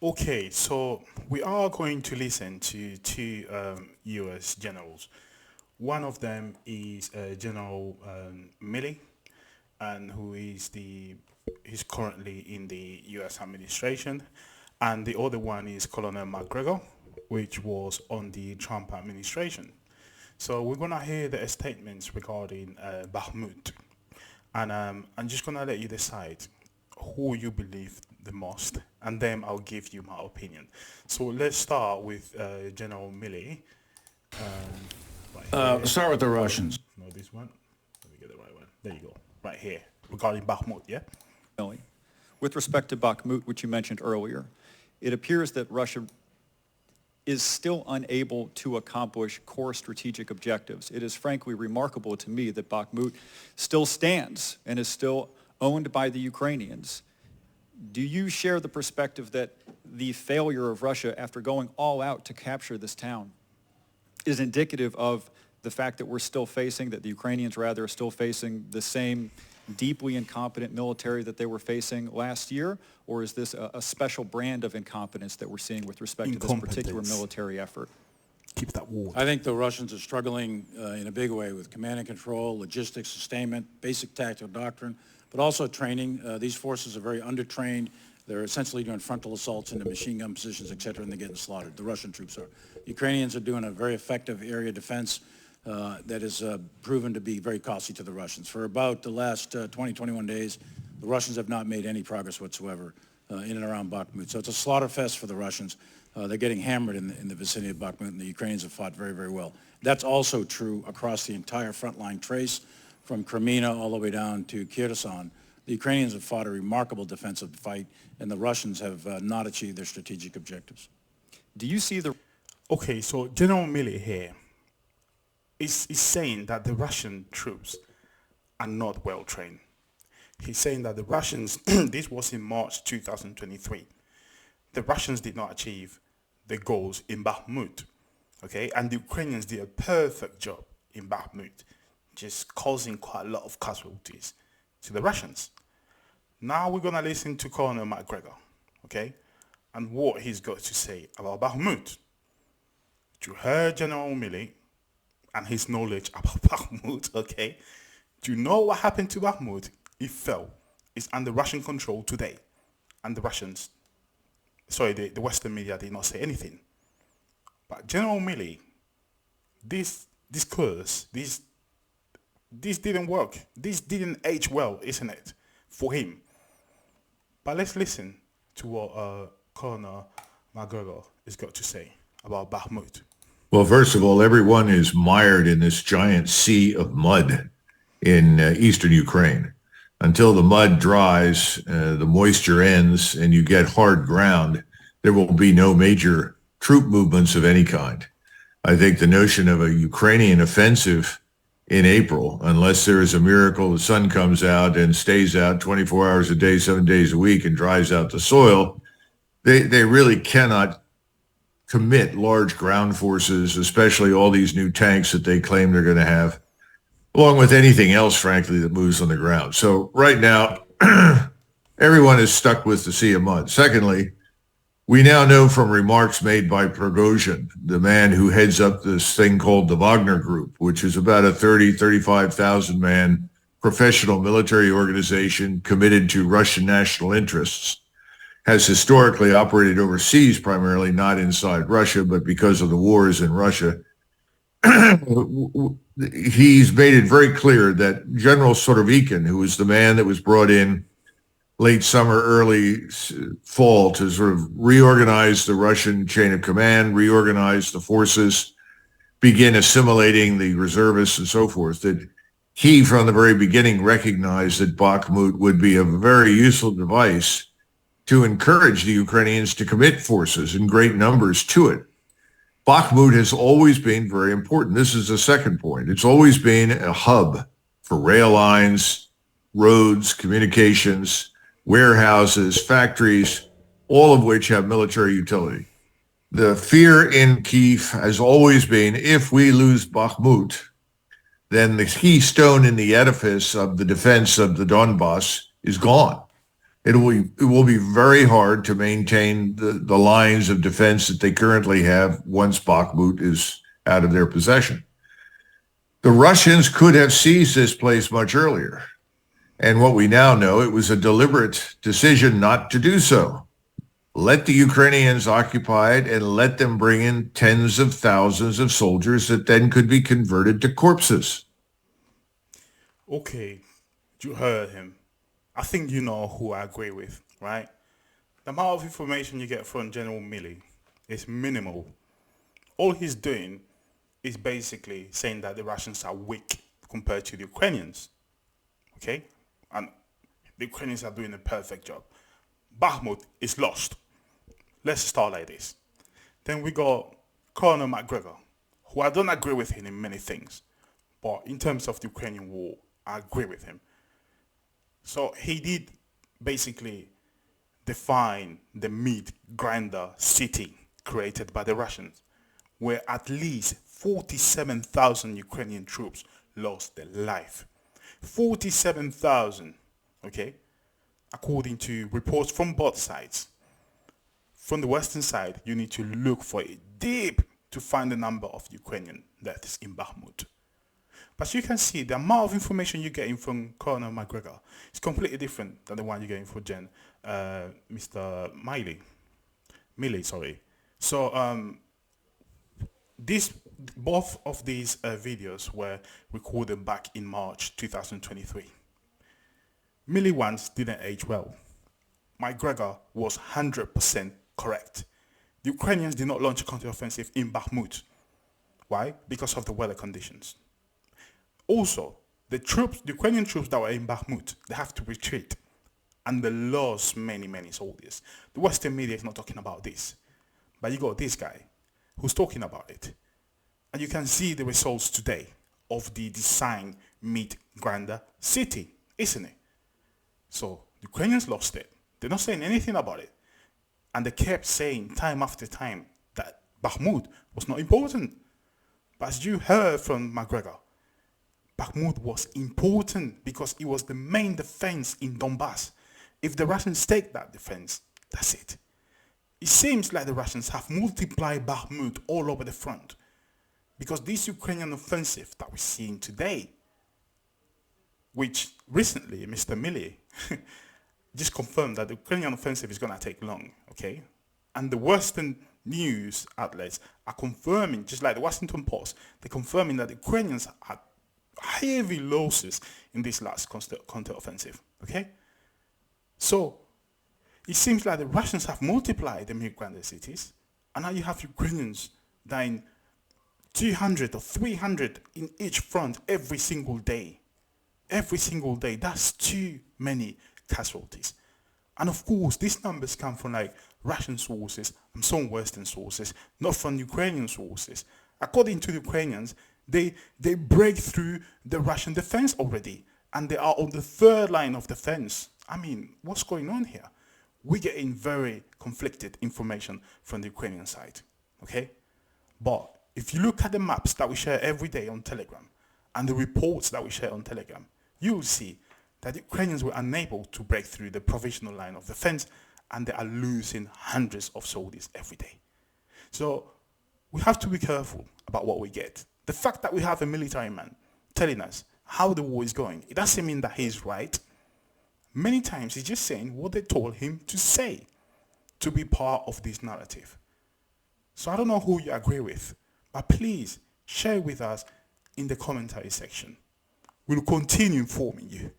Okay, so we are going to listen to two U.S. generals. One of them is General Milley, and who is the he's currently in the U.S. administration, and the other one is Colonel McGregor, which was on the Trump administration. So we're gonna hear the statements regarding Bakhmut, and I'm just gonna let you decide who you believe the most, and then I'll give you my opinion. So let's start with General Milley, right here. Start with the Oh, Russians. no, this one. Let me get the right one. There you go. Right here, regarding Bakhmut. Yeah. Milley. With respect to Bakhmut, which you mentioned earlier, it appears that Russia is still unable to accomplish core strategic objectives. It is frankly remarkable to me that Bakhmut still stands and is still owned by the Ukrainians. Do you share the perspective that the failure of Russia after going all out to capture this town is indicative of the fact that we're still facing, that the Ukrainians rather are still facing the same deeply incompetent military that they were facing last year? Or is this a special brand of incompetence that we're seeing with respect to this particular Incompetence. military effort? Keep that word. I think the Russians are struggling in a big way with command and control, logistics, sustainment, basic tactical doctrine, but also training. These forces are very undertrained. They're essentially doing frontal assaults into machine gun positions, et cetera, and they're getting slaughtered. The Russian troops are. Ukrainians are doing a very effective area defense that is proven to be very costly to the Russians. For about the last 20, 21 days, the Russians have not made any progress whatsoever in and around Bakhmut. So it's a slaughter fest for the Russians. They're getting hammered in the vicinity of Bakhmut, and the Ukrainians have fought very, very well. That's also true across the entire frontline trace, from Crimea all the way down to Kherson. The Ukrainians have fought a remarkable defensive fight, and the Russians have not achieved their strategic objectives. Do you see the Okay, so General Milley here is saying that the Russian troops are not well trained. He's saying that the Russians, this was in March 2023, the Russians did not achieve the goals in Bakhmut, okay? And the Ukrainians did a perfect job in Bakhmut, just causing quite a lot of casualties to the Russians. Now we're going to listen to Colonel McGregor, okay? And what he's got to say about Bakhmut. You heard General Milley and his knowledge about Bakhmut, okay? Do you know what happened to Bakhmut? It fell. It's under Russian control today. And the Russians, sorry, the Western media did not say anything. But General Milley, this course, this didn't work. This didn't age well, isn't it, for him? But let's listen to what Colonel McGregor has got to say about Bakhmut. Well, first of all, everyone is mired in this giant sea of mud in eastern Ukraine. Until the mud dries, the moisture ends, and you get hard ground, there will be no major troop movements of any kind. I think the notion of a Ukrainian offensive in April, unless there is a miracle, the sun comes out and stays out 24 hours a day, 7 days a week, and dries out the soil, they really cannot commit large ground forces, especially all these new tanks that they claim they're going to have, along with anything else, frankly, that moves on the ground. So right now, everyone is stuck with the sea of mud. Secondly, we now know from remarks made by Prigozhin, the man who heads up this thing called the Wagner Group, which is about a 35,000 man professional military organization committed to Russian national interests, has historically operated overseas, primarily not inside Russia, but because of the wars in Russia. He's made it very clear that General Surovikin, who was the man that was brought in late summer, early fall to sort of reorganize the Russian chain of command, reorganize the forces, begin assimilating the reservists and so forth, that he from the very beginning recognized that Bakhmut would be a very useful device to encourage the Ukrainians to commit forces in great numbers to it. Bakhmut has always been very important. This is the second point. It's always been a hub for rail lines, roads, communications, warehouses, factories, all of which have military utility. The fear in Kyiv has always been, if we lose Bakhmut, then the keystone in the edifice of the defense of the Donbass is gone. it will be very hard to maintain the lines of defense that they currently have once Bakhmut is out of their possession. The Russians could have seized this place much earlier. And what we now know, it was a deliberate decision not to do so. Let the Ukrainians occupy it and let them bring in tens of thousands of soldiers that then could be converted to corpses. Okay, you heard him. I think you know who I agree with, right? The amount of information you get from General Milley is minimal. All he's doing is basically saying that the Russians are weak compared to the Ukrainians, okay? And the Ukrainians are doing a perfect job. Bakhmut is lost. Let's start like this. Then we got Colonel McGregor, who I don't agree with him in many things, but in terms of the Ukrainian war, I agree with him. So he did basically define the meat grinder city created by the Russians, where at least 47,000 Ukrainian troops lost their life. 47,000, okay? According to reports from both sides. From the Western side, you need to look for it deep to find the number of Ukrainian deaths in Bakhmut. But you can see the amount of information you're getting from Colonel McGregor is completely different than the one you're getting from Mr. Milley, sorry. So both of these videos were recorded back in March 2023. Milley ones didn't age well. McGregor was 100% correct. The Ukrainians did not launch a counteroffensive in Bakhmut. Why? Because of the weather conditions. Also, the Ukrainian troops that were in Bakhmut, they have to retreat. And they lost many, many soldiers. The Western media is not talking about this. But you got this guy who's talking about it. And you can see the results today of the design meat grinder city, isn't it? So the Ukrainians lost it. They're not saying anything about it. And they kept saying time after time that Bakhmut was not important. But as you heard from McGregor, Bakhmut was important because it was the main defense in Donbass. If the Russians take that defense, that's it. It seems like the Russians have multiplied Bakhmut all over the front. Because this Ukrainian offensive that we're seeing today, which recently Mr. Milley just confirmed that the Ukrainian offensive is going to take long, okay? And the Western news outlets are confirming, just like the Washington Post, they're confirming that the Ukrainians had heavy losses in this last counter-offensive, okay? So, it seems like the Russians have multiplied the migrant cities, and now you have Ukrainians dying 200 or 300 in each front every single day. Every single day. That's too many casualties. And of course, these numbers come from like Russian sources and some Western sources, not from Ukrainian sources. According to the Ukrainians, they break through the Russian defense already, and they are on the third line of defense. I mean, what's going on here? We're getting very conflicted information from the Ukrainian side, okay? But if you look at the maps that we share every day on Telegram and the reports that we share on Telegram, you'll see that the Ukrainians were unable to break through the provisional line of defense, and they are losing hundreds of soldiers every day. So we have to be careful about what we get. The fact that we have a military man telling us how the war is going, it doesn't mean that he's right. Many times he's just saying what they told him to say to be part of this narrative. So I don't know who you agree with, but please share with us in the commentary section. We'll continue informing you.